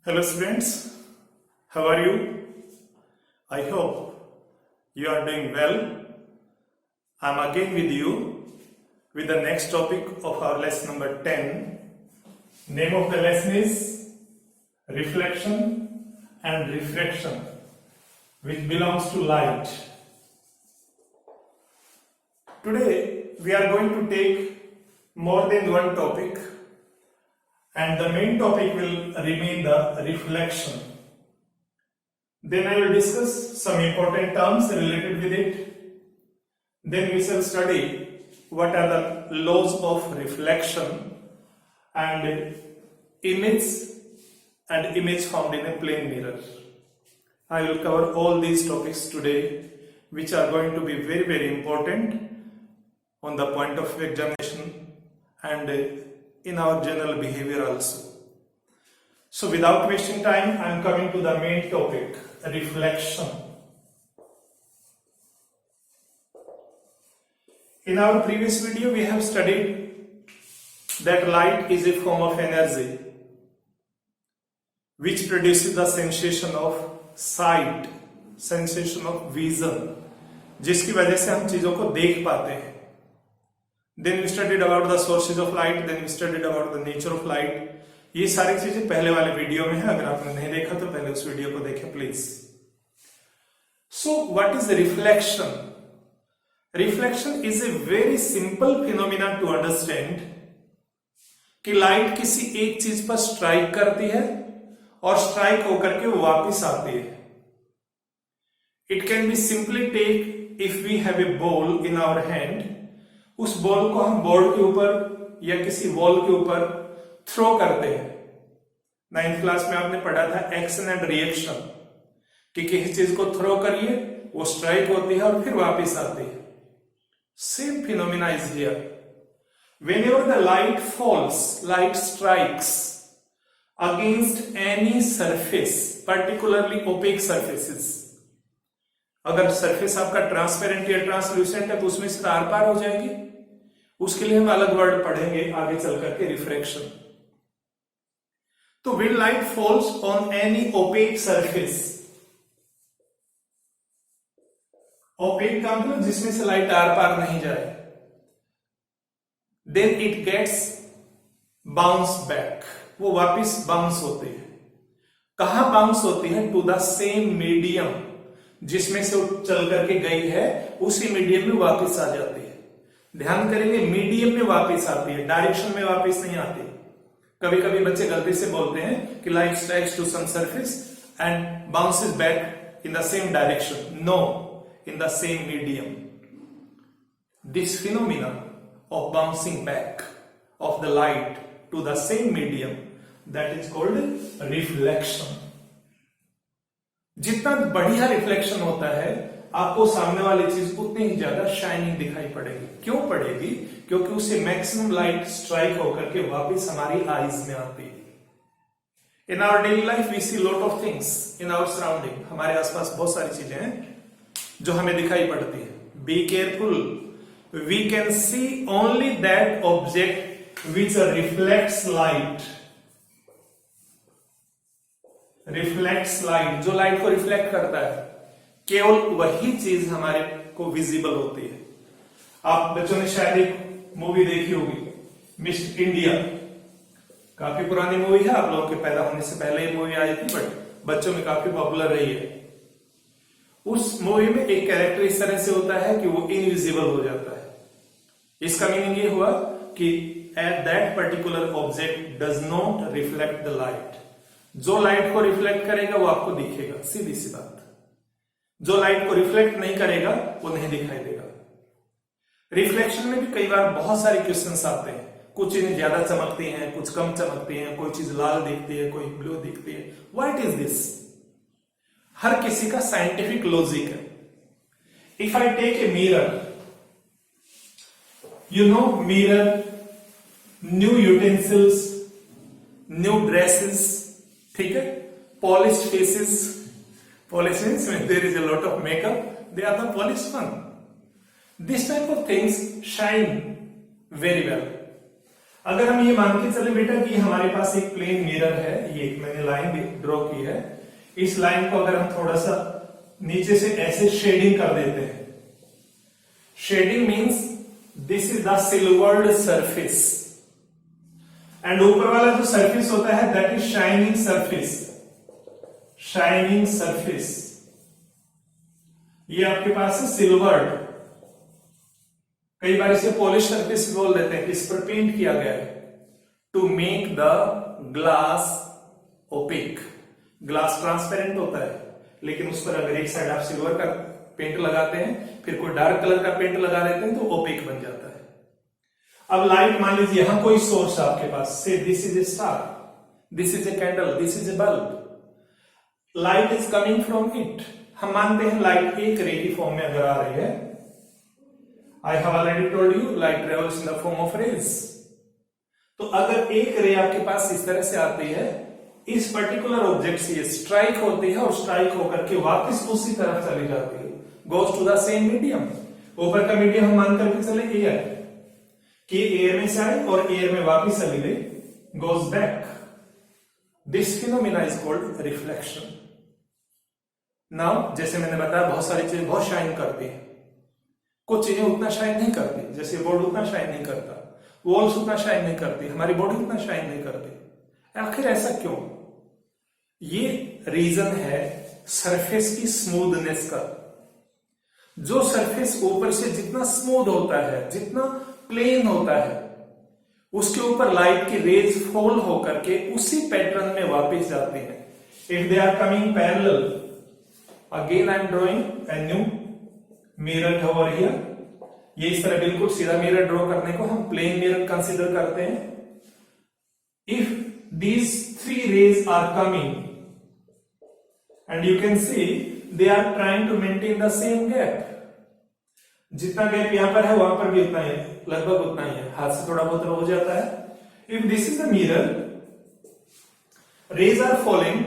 Hello students, how are you? I hope you are doing well. I am again with you with the next topic of our lesson number 10. Name of the lesson is Reflection and Refraction, which belongs to light. Today we are going to take more than one topic, and the main topic will remain the reflection. Then I will discuss some important terms related with it. Then we shall study what are the laws of reflection and image found in a plane mirror. I will cover all these topics today, which are going to be very, very important on the point of examination and in our general behavior also. So without wasting time, I am coming to the main topic, reflection. In our previous video, we have studied that light is a form of energy which produces the sensation of sight, sensation of vision, जिसकी वजह से हम चीजों को देख पाते हैं. Then we studied about the sources of light, then we studied about the nature of light. ये सारी चीजें पहले वाले वीडियो में है. अगर आपने नहीं देखा तो पहले उस वीडियो को देखें please. So what is reflection? Reflection is a very simple phenomenon to understand कि लाइट किसी एक चीज पर स्ट्राइक करती है और स्ट्राइक होकर के वापस आती है. It can be simply take if we have a ball in our hand. उस बॉल को हम बोर्ड के ऊपर या किसी वॉल के ऊपर थ्रो करते हैं. 9th क्लास में आपने पढ़ा था एक्शन एंड रिएक्शन कि किसी चीज को थ्रो करिए, वो स्ट्राइक होती है और फिर वापस आती है. Same phenomena is here. Whenever the light falls, light strikes against any surface, particularly opaque surfaces. अगर सरफेस आपका ट्रांसपेरेंट या ट्रांसल्यूसेंट है तो उसमें से आर पार हो जाएगी. उसके लिए हम अलग वर्ड पढ़ेंगे आगे चल करके, रिफ्रैक्शन. तो when light falls on any opaque surface, opaque का मतलब जिसमें से लाइट आर पार नहीं जाए, then it gets bounce back. वो वापिस बाउंस होती है. कहां बाउंस होती है? टू द सेम मीडियम जिसमें से वो चल करके गई है, उसी मीडियम में वापस आ जाती है. ध्यान करेंगे, मीडियम में वापस आती है, डायरेक्शन में वापस नहीं आती. कभी कभी बच्चे गलती से बोलते हैं कि light strikes to some surface and bounces back in the same direction. No, in the same medium. This phenomena of bouncing back of the light to the same medium, that is called reflection. जितना बढ़िया reflection होता है, आपको सामने वाली चीज उतनी ही ज्यादा शाइनिंग दिखाई पड़ेगी. क्यों पड़ेगी? क्योंकि उसे मैक्सिमम लाइट स्ट्राइक होकर के वापस हमारी आईज में आती है. In our daily life we see lot of things in our surrounding. हमारे आसपास बहुत सारी चीजें हैं जो हमें दिखाई पड़ती है. Be careful. We can see only that object which reflects light. Reflects light, जो लाइट को रिफ्लेक्ट करता है, केवल वही चीज हमारे को विजिबल होती है. आप बच्चों ने शायद एक मूवी देखी होगी, मिस्टर इंडिया. काफी पुरानी मूवी है, आप लोगों के पैदा होने से पहले ये मूवी आई थी, बट बच्चों में काफी पॉपुलर रही है. उस मूवी में एक कैरेक्टर इस तरह से होता है कि वो इनविजिबल हो जाता है. इसका मीनिंग ये हुआ कि at that particular object does not reflect the light. जो लाइट को रिफ्लेक्ट करेगा वो आपको दिखेगा, सीधी सी बात. जो लाइट को रिफ्लेक्ट नहीं करेगा वो नहीं दिखाई देगा. रिफ्लेक्शन में भी कई बार बहुत सारे क्वेश्चंस आते हैं. कुछ चीजें ज्यादा चमकती हैं, कुछ कम चमकती हैं, कोई चीज लाल दिखती है, कोई ब्लू दिखती है. What is this? हर किसी का साइंटिफिक लॉजिक है. If I take a mirror, you know, mirror, new utensils, new dresses, ठीक है, polished faces. Polished means when there is a lot of makeup, they are the polished one. This type of things shine very well. अगर हम ये मान के चले बेटा कि हमारे पास एक प्लेन मिरर है, ये एक मैंने लाइन ड्रॉ की है, इस लाइन को अगर हम थोड़ा सा नीचे से ऐसे शेडिंग कर देते हैं, shading means this is the silvered surface, and ऊपर वाला जो सरफेस होता है that is shining surface, shining surface, ये आपके पास है सिल्वर्ड, कई बार इसे पॉलिश सरफेस बोल देते हैं, इस पर पेंट किया गया है to make the glass opaque. Glass transparent होता है, लेकिन उस पर अगर एक साइड आप सिल्वर का पेंट लगाते हैं, फिर कोई डार्क कलर का पेंट लगा देते हैं तो ओपेक बन जाता है। अब लाइट मान लीजिए यहां कोई सोर्स आपके पास, से this is a star, this is a candle, this is a bulb, light is coming from it. हम मानते हैं लाइट एक रे की फॉर्म में अगर आ रही है, I have already told you light travels in the form of rays. तो अगर एक रे आपके पास इस तरह से आती है, इस पर्टिकुलर ऑब्जेक्ट से स्ट्राइक होती है और स्ट्राइक होकर के वापस उसी तरफ चली जाती है, goes to the same medium. ऊपर का मीडियम हम मान करके चले एयर, कि एयर में से आई और एयर में वापस चली गई, goes back. This phenomena is called reflection. Now जैसे मैंने बताया बहुत सारी चीजें बहुत शाइन करती हैं, कुछ चीजें उतना शाइन नहीं करती, जैसे बोर्ड उतना शाइन नहीं करता, वॉल्स उतना शाइन नहीं करती, हमारी बॉडी उतना शाइन नहीं करती। आखिर ऐसा क्यों? ये रीजन है सरफेस की स्मूथनेस का। जो सरफेस ऊपर से जितना स्मूथ होता है, जितना प्लेन होता है, उसके ऊपर लाइट की रेज फॉल होकर के उसी पैटर्न में वापस जाते हैं। If they are coming parallel, again I am drawing a new mirror over here, ये इस तरह बिल्कुल सीधा मिरर ड्रॉ करने को हम प्लेन मिरर कंसीडर करते हैं। If these three rays are coming and you can see they are trying to maintain the same gap, जितना गैप यहां पर है वहां पर भी उतना ही है, लगभग उतना ही है, हाथ से थोड़ा बहुत हो जाता है। if this is the mirror, rays are falling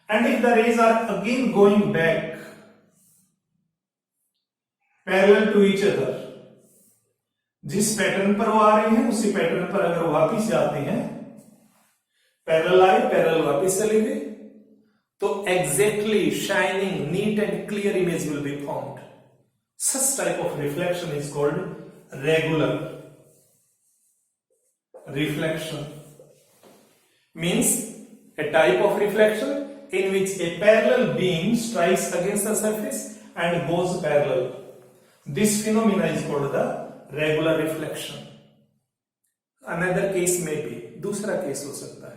and if the rays are again going back parallel to each other, जिस पैटर्न पर वो आ रही है उसी पैटर्न पर अगर वापिस जाती हैं, पैरेलल आई पैरेलल वापिस चली गई, तो exactly shining neat and clear image will be formed. Such type of reflection is called regular reflection. Means a type of reflection in which a parallel beam strikes against the surface and goes parallel. This phenomena is called the regular reflection. Another case may be, दूसरा case हो सकता है,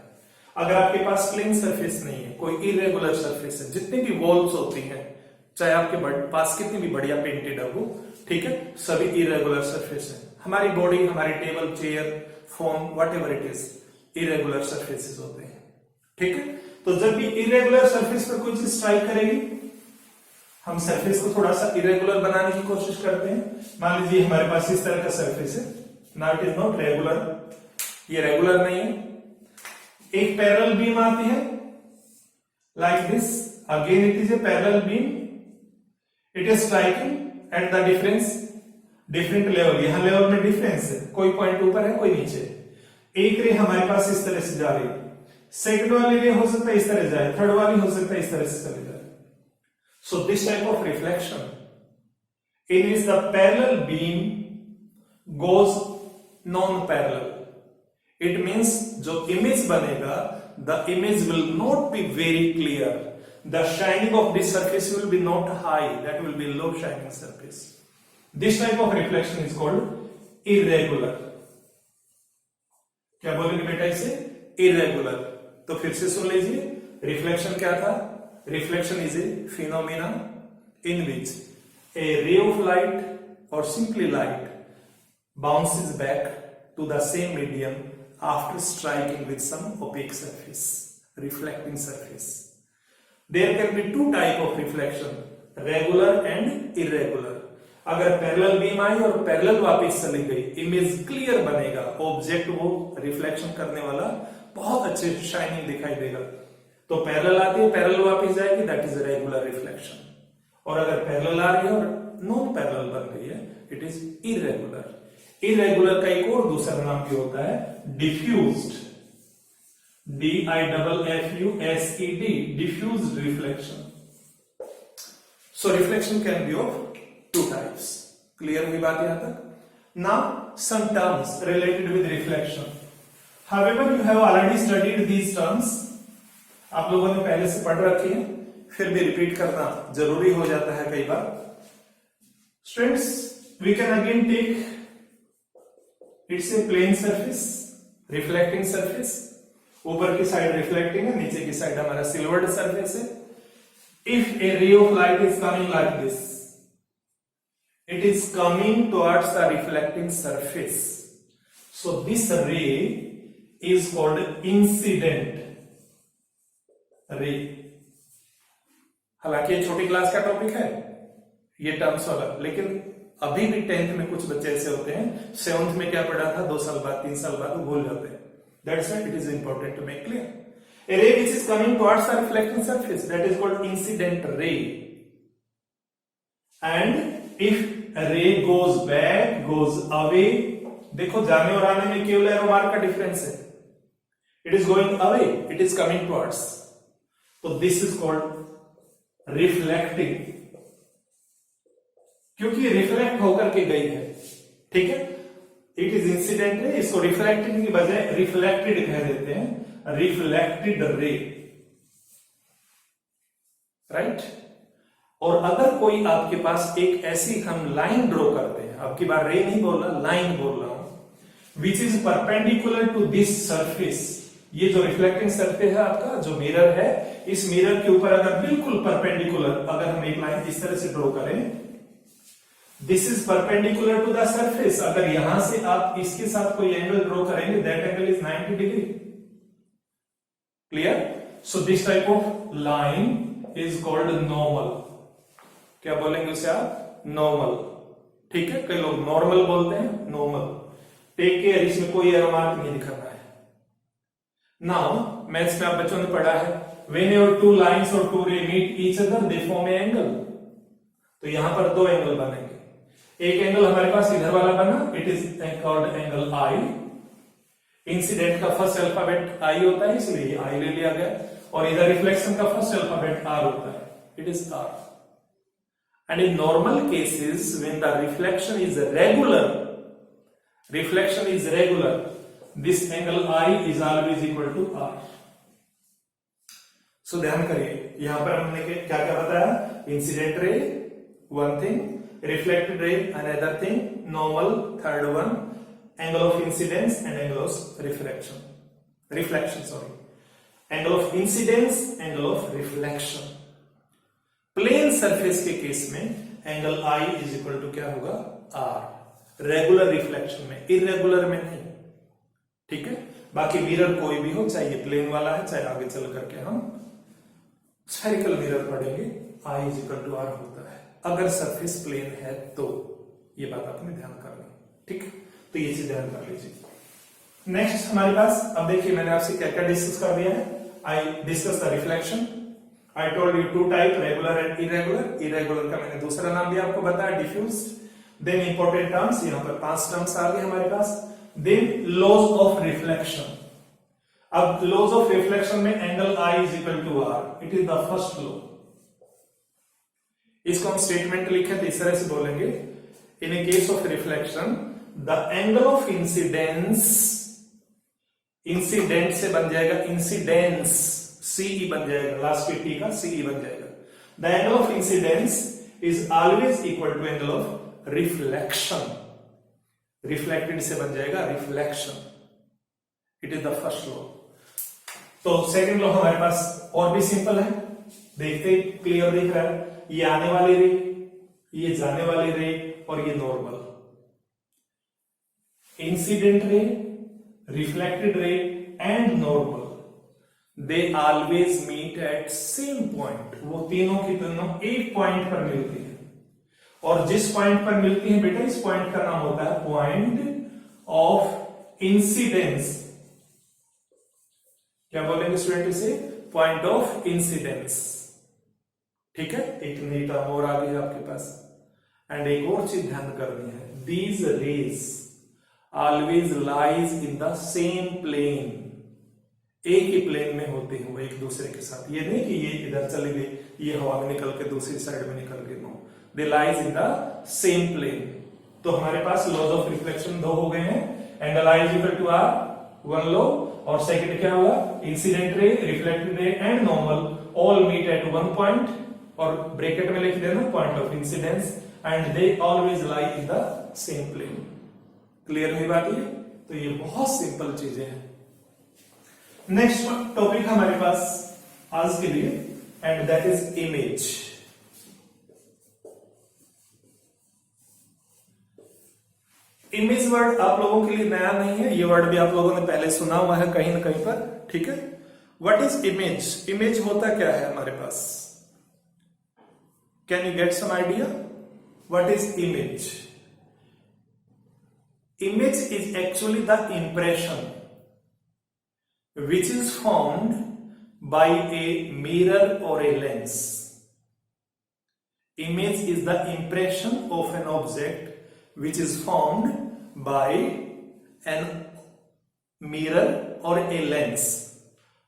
अगर आपके पास plane surface नहीं है, कोई irregular surface है, जितनी भी वॉल्स होती हैं, चाहे आपके पास कितनी भी बढ़िया पेंटेड है वो, ठीक है, सभी इरेगुलर सरफेस है। हमारी बॉडी, हमारी table, chair, phone, whatever it is, irregular surfaces होते हैं, ठीक है। तो जब भी इरेगुलर सरफेस पर कोई चीज स्ट्राइक करेगी, हम सरफेस को थोड़ा सा इरेगुलर बनाने की कोशिश करते हैं। मान लीजिए हमारे पास इस तरह का सरफेस है, now it is not regular, ये रेगुलर नहीं है। एक पैरेलल बीम आती है like this, again it is a parallel beam, it is striking at the different level, यहां लेवल में डिफरेंस है, कोई पॉइंट ऊपर है कोई नीचे। एक रे हमारे पास इस तरह से जा रही है, सेकंड वाली रे हो सकता है इस तरह जाए, थर्ड वाली हो सकता है इस तरह से चली जाए। सो this type of reflection in which the parallel beam goes non parallel, it means जो इमेज बनेगा, the image will not be very clear, the shining of this surface will be not high, that will be low shining surface. This type of reflection is called irregular. क्या बोलेंगे बेटा इसे? Irregular. तो फिर से सुन लीजिए, रिफ्लेक्शन क्या था? Reflection is a phenomena in which a ray of light और simply light bounces back to the same medium after striking with some opaque surface, reflecting surface. There can be two type of reflection, regular and irregular. अगर parallel beam आई और parallel वापस चली गई, image clear बनेगा, object वो reflection करने वाला बहुत अच्छे शाइनिंग दिखाई देगा। तो पैरेलल आती है, पैरेलल वापस जाएगी, दैट इज रेगुलर रिफ्लेक्शन। और अगर पैरेलल आ रही है और नॉन पैरेलल बन गई है, इट इज इरेगुलर। इरेगुलर का एक और दूसरा नाम भी होता है diffused, DIFFUSED, diffused reflection. So reflection can be of two types. Clear हुई बात यहां तक? Now some terms related with reflection. However, you have already studied these terms. आप लोगों ने पहले से पढ़ रखी है, फिर भी रिपीट करना जरूरी हो जाता है कई बार. Students, we can again take it's a plane surface, reflecting surface. ऊपर की साइड रिफ्लेक्टिंग है, नीचे की साइड हमारा सिल्वर्ड सरफेस है. If A ray of light is coming like this, it is coming towards the reflecting surface, so this रे is called incident ray. हालांकि ये छोटी क्लास का टॉपिक है, ये टर्म्स वाला, लेकिन अभी भी 10th में कुछ बच्चे ऐसे होते हैं, 7th में क्या पढ़ा था 2 साल बाद 3 साल बाद वो भूल जाते हैं. That's why it is important to make clear. A ray which is coming towards the reflecting surface, that is called incident ray. And if a ray goes back, goes away, देखो जाने और आने में केवल एरो मार्क का difference है. It is going away, it is coming towards. So this is called reflecting. क्योंकि reflect होकर के गई है, ठीक है. इट इज इंसिडेंट रे, इसको रिफ्लेक्टिंग की बजाय रिफ्लेक्टेड कह देते हैं, रिफ्लेक्टेड रे, राइट. और अगर कोई आपके पास एक ऐसी हम लाइन ड्रॉ करते हैं, अब की बार रे नहीं बोल रहा, लाइन बोल रहा हूं, which is perpendicular to this surface. ये जो रिफ्लेक्टिंग सरफेस है आपका, जो मिरर है, इस मिरर के ऊपर अगर बिल्कुल परपेंडिकुलर अगर हम एक लाइन इस तरह से ड्रॉ करें, this is perpendicular to the surface. अगर यहां से आप इसके साथ कोई एंगल ड्रॉ करेंगे, that angle is 90 degree. Clear? So this type of line is called normal. क्या बोलेंगे उसे आप? नॉर्मल. ठीक है, कई लोग नॉर्मल बोलते हैं, नॉर्मल. टेक केयर, इसमें कोई एरो मार्क नहीं दिखाना है. नाउ मैथ्स में आप बच्चों ने पढ़ा है, व्हेनेवर टू लाइंस और two ray meet each other they form a angle. तो यहां पर 2 एंगल बनेंगे. एक एंगल हमारे पास इधर वाला बना, it is called angle I. Incident का फर्स्ट अल्फाबेट आई होता है, इसलिए आई ले लिया गया. और इधर रिफ्लेक्शन का फर्स्ट अल्फाबेट आर होता है, it is R. And in normal cases when the reflection is regular, this angle I is always equal to R. So ध्यान करिए, यहां पर हमने क्या क्या बताया? Incident ray one thing, reflected ray another thing, normal third one, angle of incidence and angle of reflection sorry, angle of incidence, angle of reflection. plane surface के case में angle I is equal to क्या होगा? R. Regular reflection में, irregular में नहीं, ठीक है. बाकी मिरर कोई भी हो, चाहे ये प्लेन वाला है, चाहे आगे चल करके हम स्फेरिकल मिरर पढ़ेंगे, I is equal to R होता है अगर सरफेस प्लेन है तो. ये बात आपने ध्यान करनी, ठीक है. तो ये चीज ध्यान कर लीजिए. नेक्स्ट हमारे पास, अब देखिए मैंने आपसे क्या क्या डिस्कस कर दिया है. I discuss the reflection. I told you 2 type, regular and irregular. Irregular का मैंने दूसरा नाम भी आपको बताया, डिफ्यूज. देन इंपॉर्टेंट टर्म्स, यहां पर 5 टर्म्स आ गए हमारे पास. Then laws of reflection. अब लॉज ऑफ रिफ्लेक्शन में angle I is equal to R, it is the first law. इसको हम स्टेटमेंट लिखे तो इस तरह से बोलेंगे, in a case of reflection the angle of incidence, incident से बन जाएगा इंसिडेंस, सीई बन जाएगा, लास्ट के टी का सीई बन जाएगा. The angle of incidence is always equal to angle of reflection. Reflected से बन जाएगा reflection. It is the first law. तो सेकंड लॉ हमारे पास और भी सिंपल है, देखते क्लियर दिख रहा है. ये आने वाली रे, ये जाने वाली रे, और ये normal. Incident ray, reflected ray and normal, they always meet at same point. वो तीनों की तीनों एक पॉइंट पर मिलती है. और जिस पॉइंट पर मिलती है बेटा, इस पॉइंट का नाम होता है पॉइंट ऑफ इंसिडेंस. क्या बोलेंगे स्टूडेंट इसे? Point of incidence. ठीक है, एक नई टर्म और आ गई है आपके पास. एंड एक और चीज ध्यान करनी है, these rays always lies in the same plane, एक ही प्लेन में होते हैं वो एक दूसरे के साथ। ये नहीं कि ये इधर चली गई, ये हवा में निकल के दूसरी साइड में निकल गई, no, they lies in the same plane. तो हमारे पास लॉज ऑफ रिफ्लेक्शन दो हो गए हैं, and Li is equal to R, one law, और सेकंड क्या हुआ, incident ray, reflected ray and normal all meet at one point, और ब्रैकेट में लिख देना point of incidence, and they always lie in the same plane. Clear हुई बात ये? तो ये बहुत सिंपल चीजें हैं। नेक्स्ट टॉपिक हमारे पास आज के लिए, and that is image. Image word आप लोगों के लिए नया नहीं है, ये वर्ड भी आप लोगों ने पहले सुना हुआ है कहीं ना कहीं पर, ठीक है। What is image? इमेज होता क्या है हमारे पास? Can you get some idea what is image? Image is actually the impression which is formed by a mirror or a lens. Image is the impression of an object which is formed by an mirror or a lens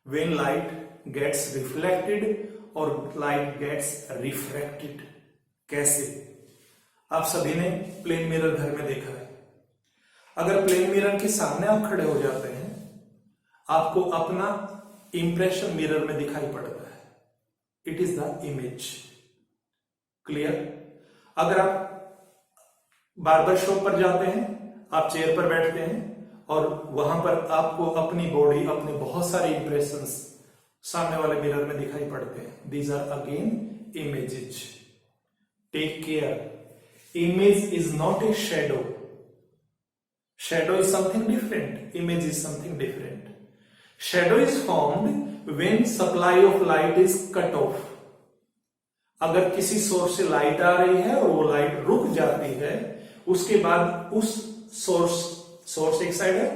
when light gets reflected or light gets refracted. कैसे? आप सभी ने plane mirror घर में देखा है। अगर plane mirror के सामने आप खड़े हो जाते हैं, आपको अपना इंप्रेशन मिरर में दिखाई पड़ता है, it is the image. Clear? अगर आप बार्बर शॉप पर जाते हैं, आप चेयर पर बैठते हैं और वहां पर आपको अपनी बॉडी, अपने बहुत सारे इंप्रेशंस सामने वाले मिरर में दिखाई पड़ते हैं। These are again images. Take care, image is not a shadow. Shadow is something different. Image is something different. Shadow is formed when supply of light is cut off. अगर किसी source से light आ रही है और वो light रुक जाती है, उसके बाद उस सोर्स एक साइड है,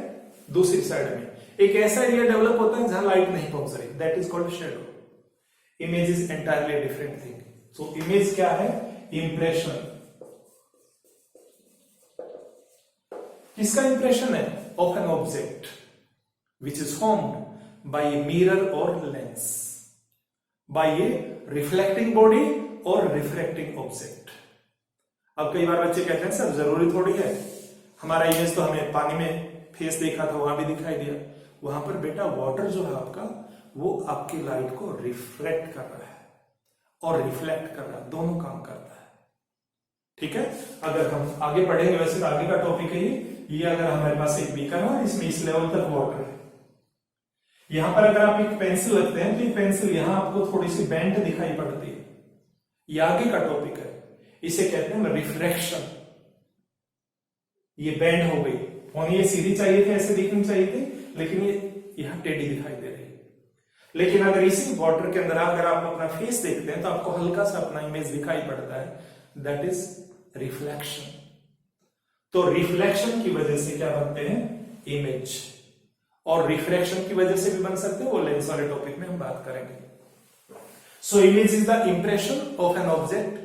दूसरी साइड में एक ऐसा एरिया डेवलप होता है जहां लाइट नहीं पहुंच रही, that is called shadow. Image is entirely different thing. So image क्या है? इंप्रेशन। किसका इंप्रेशन है? Of an object which is formed by A mirror और लेंस, बाय ए रिफ्लेक्टिंग बॉडी और रिफ्रैक्टिंग ऑब्जेक्ट। अब कई बार बच्चे कहते हैं सर जरूरी थोड़ी है, हमारा इमेज तो हमें पानी में फेस देखा था, वहां भी दिखाई दिया। वहां पर बेटा वाटर जो है आपका, वो आपकी लाइट को रिफ्लेक्ट कर रहा है और रिफ्लेक्ट कर रहा है, दोनों काम करता है। ठीक है? अगर हम आगे पढ़ेंगे, वैसे तो आगे का टॉपिक है ये अगर हमारे पास एक बीकर है, इसमें इस लेवल तक वाटर है, यहां पर अगर आप एक पेंसिल रखते हैं तो ये पेंसिल यहां आपको थोड़ी सी बेंट दिखाई पड़ती है, ये आगे का टॉपिक है, इसे कहते हैं रिफ्रैक्शन। ये बेंड हो गई, होनी ये सीधी चाहिए थी, ऐसे दिखनी चाहिए थी, लेकिन ये यहां टेढ़ी दिखाई दे रही है। लेकिन अगर इसी वाटर के अंदर अगर आप अपना फेस देखते हैं तो आपको हल्का सा अपना इमेज दिखाई पड़ता है, दैट इज रिफ्लेक्शन। तो रिफ्लेक्शन की वजह से क्या बनते हैं? इमेज। और रिफ्रैक्शन की वजह से भी बन सकते हैं, वो लेंस वाले टॉपिक में हम बात करेंगे। So image is the impression of an object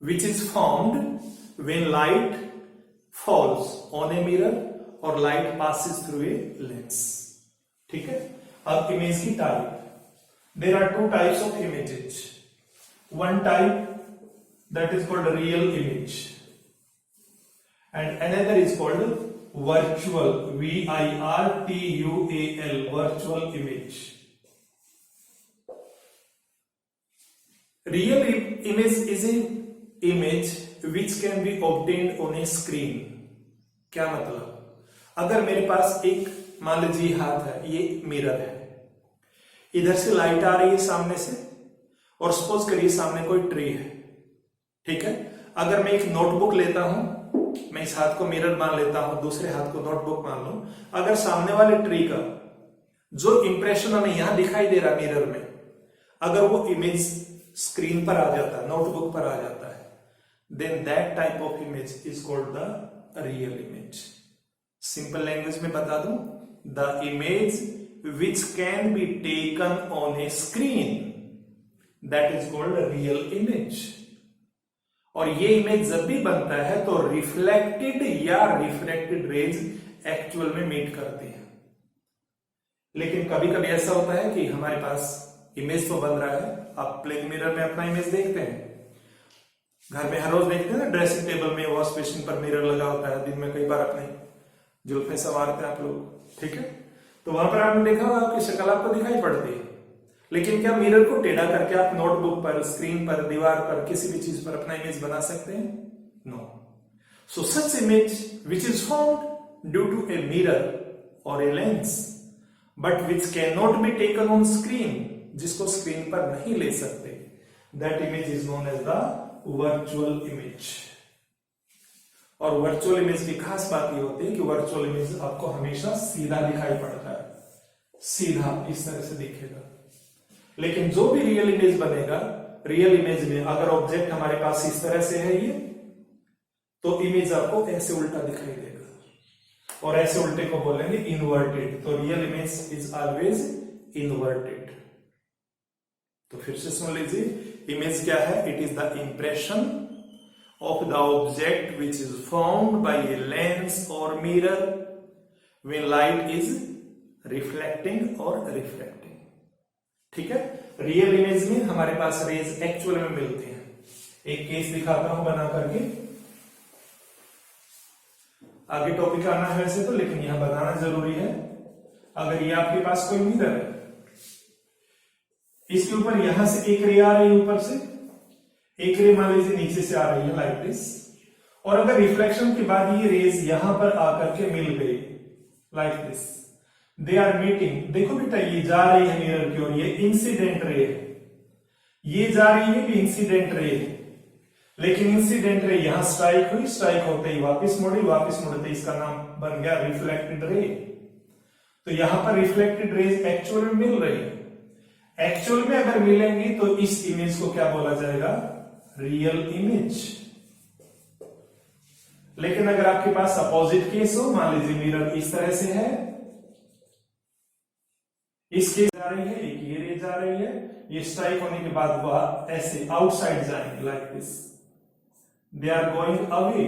which is formed when light falls on a mirror और light passes through a lens. ठीक है? अब इमेज की type, there are two types of images. One type that is called a real image and another is called virtual, virtual, virtual image. Real image is a image which can be obtained on a screen. क्या मतलब? अगर मेरे पास एक, मान लीजिए हाथ है, ये मिरर है, इधर से लाइट आ रही है सामने से, और सपोज करिए सामने कोई ट्री है, ठीक है? अगर मैं एक नोटबुक लेता हूं, मैं इस हाथ को मिरर मान लेता हूं, दूसरे हाथ को नोटबुक मान लूं, अगर सामने वाले ट्री का जो इंप्रेशन हमें यहां दिखाई दे रहा मिरर में, अगर वो इमेज स्क्रीन पर आ जाता है, नोटबुक पर आ जाता है, then that type of image is called the real image. Simple language में बता दूं, the image which can be taken on a screen, that is called real image. और ये इमेज जब भी बनता है तो रिफ्लेक्टेड या रिफ्रैक्टेड रेज एक्चुअल में मीट करती है। लेकिन कभी कभी ऐसा होता है कि हमारे पास इमेज तो बन रहा है, आप प्लेन मिरर में अपना इमेज देखते हैं, घर में हर रोज देखते हैं ना, ड्रेसिंग टेबल में वॉश बेसिन पर मिरर लगा होता है, दिन में कई बार अपने जुल्फे संवारते हैं आप लोग, ठीक है। तो वहां पर आपने देखा होगा आपकी शक्ल आपको दिखाई पड़ती है, लेकिन क्या मिरर को टेढ़ा करके आप नोटबुक पर, स्क्रीन पर, दीवार पर, किसी भी चीज पर अपना इमेज बना सकते हैं? No. So such image which is formed due to a mirror और a lens but which can not be taken on screen, जिसको स्क्रीन पर नहीं ले सकते, that image is known as the virtual image. और वर्चुअल इमेज की खास बात यह होती है कि वर्चुअल इमेज आपको हमेशा सीधा दिखाई पड़ता है, सीधा इस तरह से दिखेगा। लेकिन जो भी रियल इमेज बनेगा, रियल इमेज में अगर ऑब्जेक्ट हमारे पास इस तरह से है ये, तो इमेज आपको ऐसे उल्टा दिखाई देगा, और ऐसे उल्टे को बोलेंगे इनवर्टेड। तो real image is always inverted. तो फिर से सुन लीजिए, इमेज क्या है? It is the impression of the object which is formed by a lens और mirror when light is reflecting और रिफ्रैक्टिंग। ठीक है। रियल इमेज में हमारे पास रेज एक्चुअल में मिलते हैं। एक केस दिखाता हूं बना करके, आगे टॉपिक आना है वैसे तो, लेकिन यहां बताना जरूरी है। अगर ये आपके पास कोई मिरर है, इसके ऊपर यहां से एक रे आ रही है, ऊपर से एक रे मान लीजिए नीचे से आ रही है लाइक दिस, और अगर रिफ्लेक्शन के बाद ये रेज यहां पर आकर के मिल गई like this, they are meeting. देखो बेटा, ये जा रही है मिरर की ओर, ये इंसिडेंट रे है, ये जा रही है भी इंसिडेंट रे है, लेकिन इंसिडेंट रे यहां स्ट्राइक हुई, स्ट्राइक होते ही वापस मुड़ी, वापस मुड़ते इसका नाम बन गया रिफ्लेक्टेड रे। तो यहां पर रिफ्लेक्टेड रेज एक्चुअल में मिल रही है। एक्चुअल में अगर मिलेंगी तो इस इमेज को क्या बोला जाएगा? Real image. लेकिन अगर आपके पास अपोजिट केस हो, मान लीजिए मिरर इस तरह से है, इस केस जा रही है, एक ये रे जा रही है, ये स्ट्राइक होने के बाद वह ऐसे आउटसाइड जाएंगे like this, they are going away.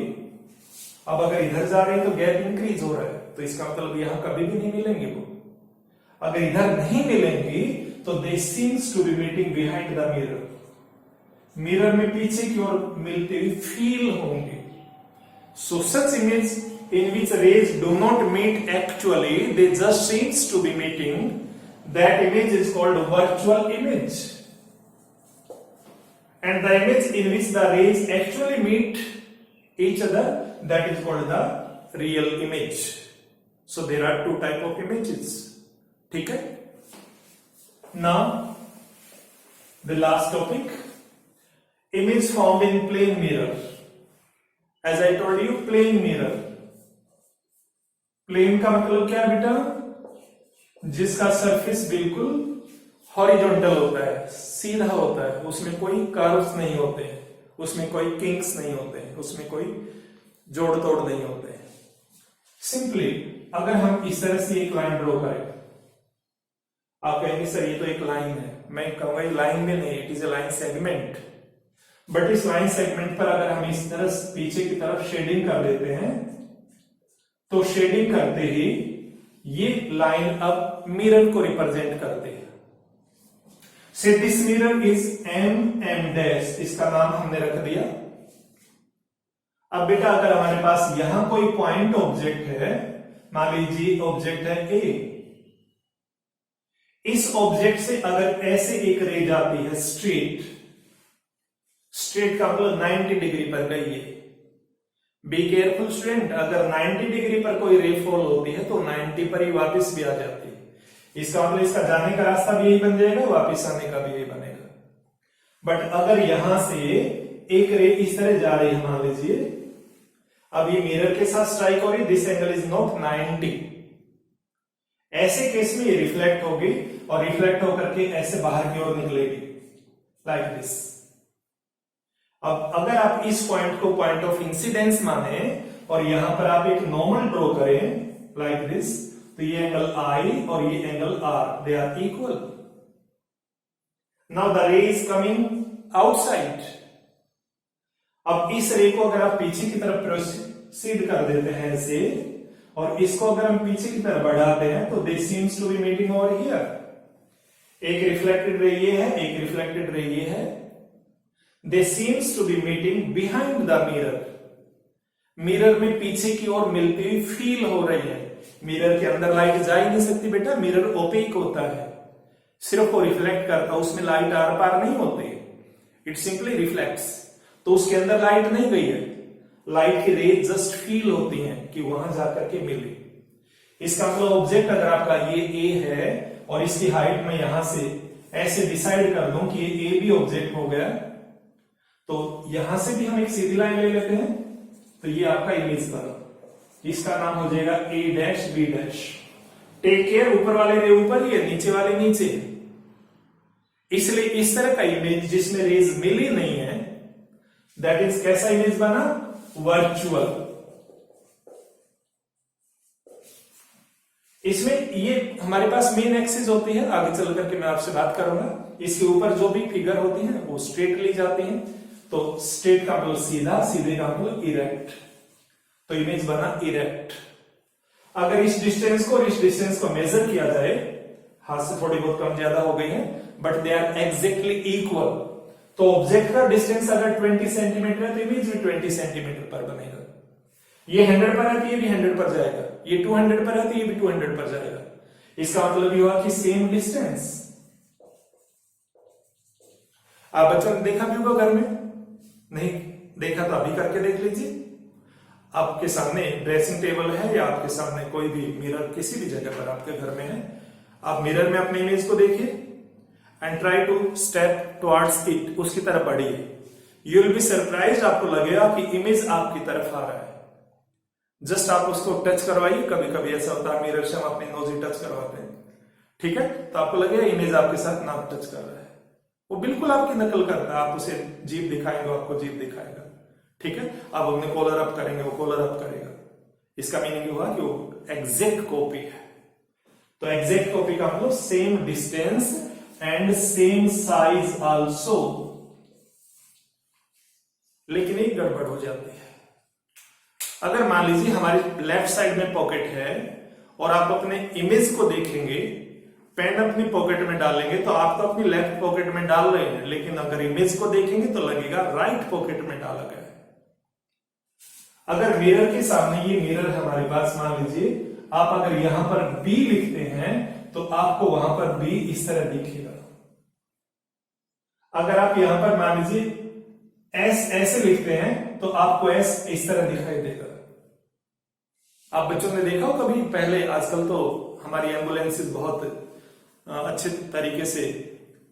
अब अगर इधर जा रही है तो गैप इंक्रीज हो रहा है, तो इसका मतलब यहां कभी भी नहीं मिलेंगे वो। अगर इधर नहीं मिलेंगी तो they seems to be meeting behind the mirror, mirror में पीछे की ओर मिलते हुए फील होंगे। So such image in which rays do not meet actually, they just seems to be meeting, that image is called virtual image. And the image in which the rays actually meet each other, that is called the real image. So there are two type of images. ठीक है? Now the last topic, image formed in plane mirror. As I told you, plane mirror. Plane का मतलब क्या है बेटा? जिसका surface बिल्कुल horizontal होता है, सीधा होता है, उसमें कोई कर्व्स नहीं होते हैं, उसमें कोई किंक्स नहीं होते हैं, उसमें कोई जोड़ तोड़ नहीं होते हैं। सिंपली अगर हम इस तरह से एक लाइन ड्रॉ करें, आप कहेंगे सर ये तो एक लाइन है, मैं कहूंगा ये लाइन में नहीं, it is a line segment. But इस लाइन सेगमेंट पर अगर हम इस तरह पीछे की तरफ शेडिंग कर देते हैं, तो शेडिंग करते ही ये लाइन अब मिरर को रिप्रेजेंट करते हैं। Say this mirror is M dash, इसका नाम हमने रख दिया। अब बेटा अगर हमारे पास यहां कोई पॉइंट ऑब्जेक्ट है, मान लीजिए ऑब्जेक्ट है ए, इस ऑब्जेक्ट से अगर ऐसे एक रे जाती है स्ट्रेट, स्ट्रेट का मतलब 90 डिग्री पर गई है। बी केयरफुल स्टूडेंट, अगर 90 डिग्री पर कोई रे फॉल होती है तो 90 पर ही वापस भी आ जाती है। इसका मतलब इसका जाने का रास्ता भी यही बन जाएगा, वापस आने का भी यही बनेगा। बट अगर यहां से एक रे इस तरह जा रही है, मान लीजिए अब ये मिरर के साथ स्ट्राइक हो रही, दिस एंगल इज नॉट 90, ऐसे केस में ये रिफ्लेक्ट होगी और रिफ्लेक्ट होकर के ऐसे बाहर की ओर निकलेगी लाइक दिस। अब अगर आप इस पॉइंट को पॉइंट ऑफ इंसिडेंस माने और यहां पर आप एक नॉर्मल ड्रॉ करें लाइक दिस, तो ये एंगल I और ये angle R, they are equal. Now the ray is coming outside, अब इस रे को अगर आप पीछे की तरफ प्रोसीड कर देते हैं ऐसे, और इसको अगर हम पीछे की तरफ बढ़ाते हैं तो they seems to be meeting over here. एक रिफ्लेक्टेड रे ये है, एक रिफ्लेक्टेड रे ये है। They seems to be meeting behind the mirror. Mirror में पीछे की ओर मिलती हुई फील हो रही है। मिरर के अंदर लाइट जा ही नहीं सकती बेटा, मिरर ओपेक होता है, सिर्फ वो रिफ्लेक्ट करता है, उसमें लाइट आर पार नहीं होती, इट सिंपली रिफ्लेक्ट्स। तो उसके अंदर लाइट नहीं गई है, लाइट की रेज जस्ट फील होती हैं कि वहां जाकर के मिली। इसका मतलब ऑब्जेक्ट अगर आपका ये ए है और इसकी हाइट में यहां से ऐसे डिसाइड कर दूं कि ये ए भी ऑब्जेक्ट हो गया, तो यहां से भी हम एक सीधी लाइन ले लेते हैं, तो ये आपका इमेज बना, इसका नाम हो जाएगा A dash B dash. Take care, ऊपर वाले रे ऊपर ही है, नीचे वाले नीचे है, इसलिए इस तरह का इमेज जिसमें रेज मिली नहीं है, दैट इज कैसा इमेज बना, वर्चुअल। इसमें ये हमारे पास मेन एक्सिस होती है, आगे चल करके मैं आपसे बात करूंगा। इसके ऊपर जो भी फिगर होती है वो स्ट्रेट ली जाती है, तो स्ट्रेट का मतलब सीधा, सीधे का मतलब इरेक्ट, तो इमेज बना इरेक्ट। अगर इस डिस्टेंस को और इस डिस्टेंस को मेजर किया जाए, हाथ से थोड़ी बहुत कम ज्यादा हो गई है, but they are exactly equal, तो ऑब्जेक्ट का डिस्टेंस अगर 20 सेंटीमीटर है तो इमेज भी 20 सेंटीमीटर पर बनेगा। ये 100 पर है तो ये भी 100 पर जाएगा, ये 200 पर है तो ये भी 200 पर जाएगा। इसका मतलब ये हुआ कि सेम डिस्टेंस। आप बच्चों ने देखा भी होगा घर में, नहीं देखा तो अभी करके देख लीजिए। आपके सामने ड्रेसिंग टेबल है या आपके सामने कोई भी मिरर किसी भी जगह पर आपके घर में है, आप मिरर में अपने इमेज को देखिए and try to step towards it, उसकी तरफ बढ़िए। यू विल बी सरप्राइज्ड, आपको लगेगा कि इमेज आपकी तरफ आ रहा है। जस्ट आप उसको टच करवाइए, कभी कभी ऐसा होता है मिरर से हम अपनी नोज ही टच करवाते हैं, ठीक है, तो आपको लगेगा इमेज आपके साथ नाक टच कर रहा है, वो बिल्कुल आपकी नकल करता है। आप उसे जीभ दिखाएंगे, आपको जीभ दिखाएगा, ठीक है। आप अपने कॉलर अप करेंगे, वो कॉलर अप करेगा। इसका मीनिंग हुआ कि वो एग्जैक्ट कॉपी है। तो एग्जैक्ट कॉपी का मतलब same distance and same size also. लेकिन एक गड़बड़ हो जाती है, अगर मान लीजिए हमारी लेफ्ट साइड में पॉकेट है और आप अपने इमेज को देखेंगे, पेन अपनी पॉकेट में डालेंगे तो आप तो अपनी लेफ्ट पॉकेट में डाल रहे हैं, लेकिन अगर इमेज को देखेंगे तो लगेगा राइट पॉकेट में डाला गया है। अगर मिरर के सामने, ये मिरर हमारे पास, मान लीजिए आप अगर यहां पर बी लिखते हैं तो आपको वहां पर बी इस तरह दिखेगा। अगर आप यहां पर मान लीजिए एस ऐसे लिखते हैं तो आपको एस इस तरह दिखाई देगा। आप बच्चों ने देखा हो कभी पहले, आजकल तो हमारी एम्बुलेंसेस बहुत अच्छे तरीके से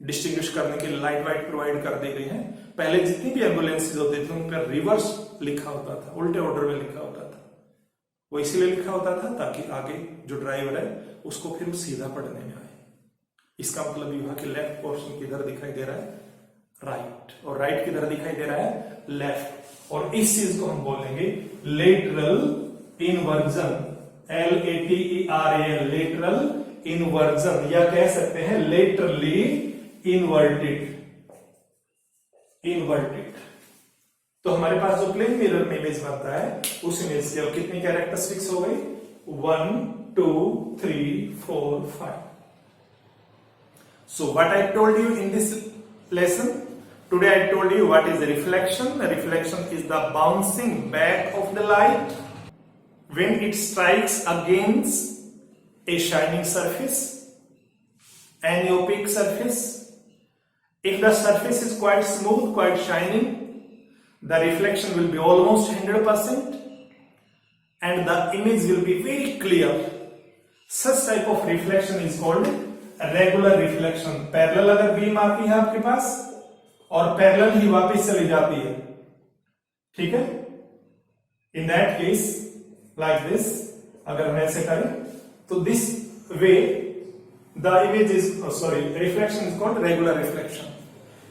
डिस्टिंग्विश करने के लिए लाइट वाइट प्रोवाइड कर दी गई है। पहले जितनी भी एम्बुलेंसेस होती थी उन पर रिवर्स लिखा होता था, उल्टे ऑर्डर में लिखा होता था। वो इसलिए लिखा होता था ताकि आगे जो ड्राइवर है उसको फिर सीधा पढ़ने में आए। इसका मतलब ये हुआ कि लेफ्ट पोर्शन किधर दिखाई दे रहा है, राइट, और राइट किधर दिखाई दे रहा है, लेफ्ट। और इस चीज को हम बोलेंगे lateral inversion, LATERAL, lateral inversion, या कह सकते हैं लेटरली इनवर्टेड। तो हमारे पास जो प्लेन मिरर में इमेज बनता है उस इमेज की अब कितनी कैरेक्टरिस्टिक्स हो गई, 1 2 3 4 5। So what I told you in this lesson, today I told you what is a reflection. A reflection is the bouncing back of the light when it strikes against a shining surface, an opaque surface. If the surface is quite smooth, quite shining, the reflection will be almost 100% and the image will be very clear. Such type of reflection is called regular reflection. Parallel अगर beam आती है आपके पास और parallel ही वापस चली जाती है, ठीक है, in that case like this, अगर हम ऐसे करें तो this way the image is reflection is called regular reflection.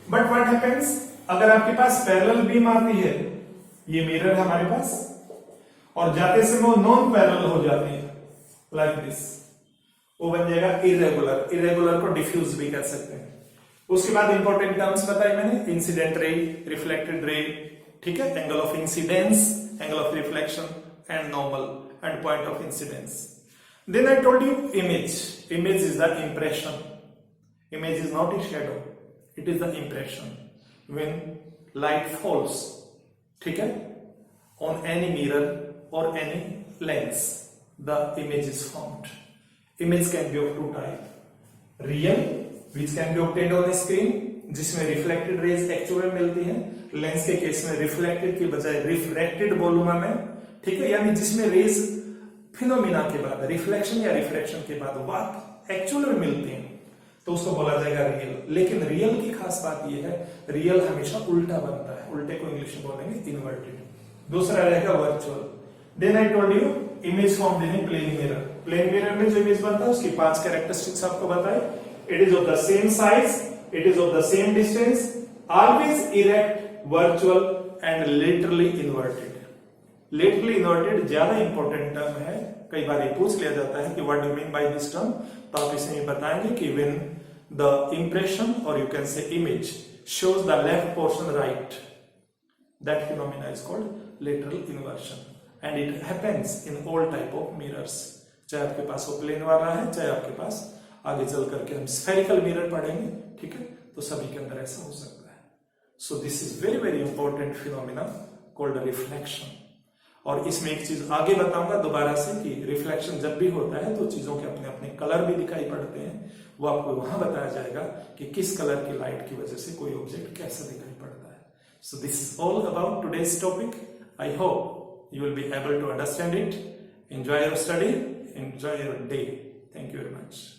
But what happens, अगर आपके पास पैरेलल बीम आती है, ये मिरर हमारे पास, और जाते समय वो नॉन पैरेलल हो जाती है लाइक दिस, वो बन जाएगा इरेगुलर। इरेगुलर को डिफ्यूज भी कर सकते हैं। उसके बाद इंपॉर्टेंट टर्म्स बताए मैंने, इंसिडेंट रे, रिफ्लेक्टेड रे, ठीक है, angle of incidence, angle of reflection and normal and point of incidence. Then I told you image. Image is the impression. Image is not a shadow. It is the impression. When light falls, ठीक है, on any mirror or any lens, the image is formed. Image can be of two types. Real, which can be obtained on a screen, जिसमें reflected raise actual में मिलती हैं. Lens के case में reflected की बजाय रिफ्रैक्टेड बोलूंगा मैं, ठीक है, यानी जिसमें रेज फिनोमिना के बाद, रिफ्लेक्शन या रिफ्रैक्शन के बाद बात एक्चुअल में मिलती है, तो उसको बोला जाएगा रियल. लेकिन रियल की खास बात यह है, रियल हमेशा उल्टा बनता है. उल्टे को इंग्लिश में बोलेंगे इनवर्टेड. दूसरा रहेगा virtual. Then I told you image form in plane mirror. Plane mirror में जो इमेज बनता है उसकी 5 कैरेक्टरिस्टिक्स आपको बताए. It is of the same size, it is of the same distance, always erect, virtual and literally inverted. Laterally inverted ज्यादा important term है, कई बार ये पूछ लिया जाता है कि what do mean by this term, तो आप इसमें बताएंगे कि व्हेन द इंप्रेशन और you can say image shows the left portion right, that phenomena is called lateral inversion and it happens in all type of mirrors. चाहे आपके पास वो plane वाला है, चाहे आपके पास आगे चल करके हम स्फेरिकल मिरर पढ़ेंगे, ठीक है, तो सभी के अंदर ऐसा हो सकता है. So this is very very important phenomena called reflection. और इसमें एक चीज आगे बताऊंगा दोबारा से कि रिफ्लेक्शन जब भी होता है तो चीजों के अपने अपने कलर भी दिखाई पड़ते हैं. वो आपको वहां बताया जाएगा कि किस कलर की लाइट की वजह से कोई ऑब्जेक्ट कैसा दिखाई पड़ता है. So this is all about today's topic. I hope you will be able to understand it. Enjoy your study, enjoy your day. Thank you very much.